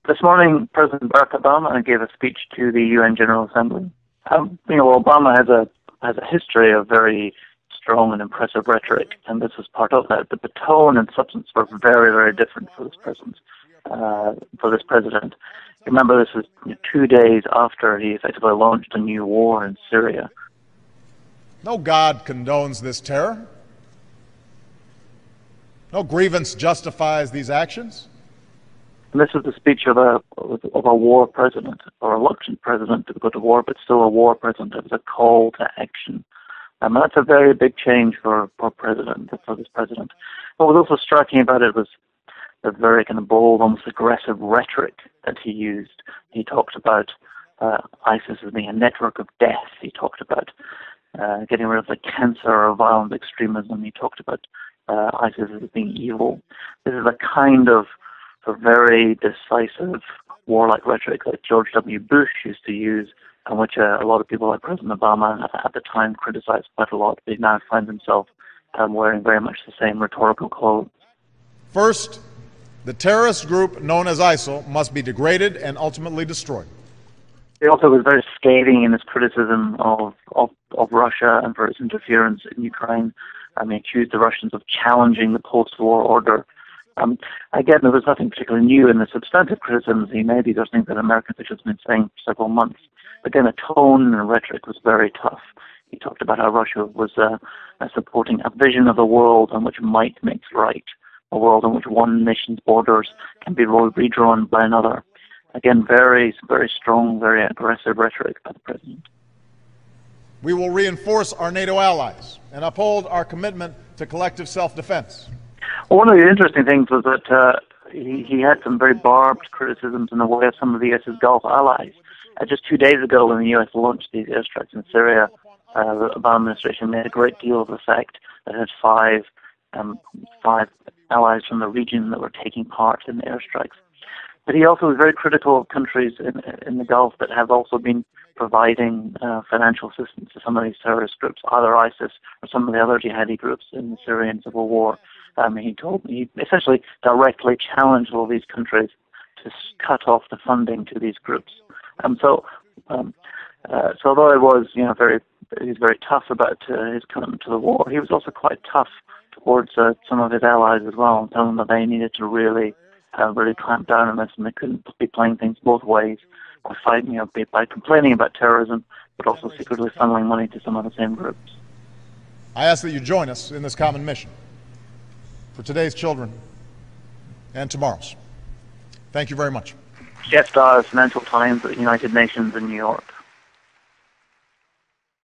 This morning, President Barack Obama gave a speech to the UN General Assembly. Obama has a history of very strong and impressive rhetoric, and this was part of that. But the tone and substance were very, very different for this president. Remember, this was 2 days after he effectively launched a new war in Syria. No God condones this terror. No grievance justifies these actions. And this is the speech of a war president, or a reluctant president to go to war, but still a war president. It was a call to action. And that's a very big change for this president. What was also striking about it was the very kind of bold, almost aggressive rhetoric that he used. He talked about ISIS as being a network of death. He talked about getting rid of the cancer of violent extremism. He talked about ISIS as being evil. This is a kind of a very decisive warlike rhetoric that George W. Bush used to use, and which a lot of people like President Obama at the time criticized quite a lot. But he now finds himself wearing very much the same rhetorical clothes. First, the terrorist group known as ISIL must be degraded and ultimately destroyed. He also was very scathing in his criticism of Russia and for its interference in Ukraine. He accused the Russians of challenging the post-war order. Again, there was nothing particularly new in the substantive criticisms he made. These are things that American officials have been saying for several months. But again, the tone and rhetoric was very tough. He talked about how Russia was supporting a vision of the world in which might makes right, a world in which one nation's borders can be redrawn by another. Again, very, very strong, very aggressive rhetoric by the president. We will reinforce our NATO allies and uphold our commitment to collective self-defense. Well, one of the interesting things was that he had some very barbed criticisms in the way of some of the U.S.'s Gulf allies. Just 2 days ago, when the U.S. launched these airstrikes in Syria, the Obama administration made a great deal of the fact that it had five allies from the region that were taking part in the airstrikes. But he also was very critical of countries in the Gulf that have also been providing financial assistance to some of these terrorist groups, either ISIS or some of the other jihadi groups in the Syrian civil war. He essentially directly challenged all these countries to cut off the funding to these groups. So although he was very tough about his commitment to the war, he was also quite tough towards some of his allies as well, and telling them that they needed to really clamp down on this, and they couldn't be playing things both ways, by complaining about terrorism, but also secretly funneling money to some of the same groups. I ask that you join us in this common mission for today's children and tomorrow's. Thank you very much. Geoff Dyer, Financial Times at the United Nations in New York.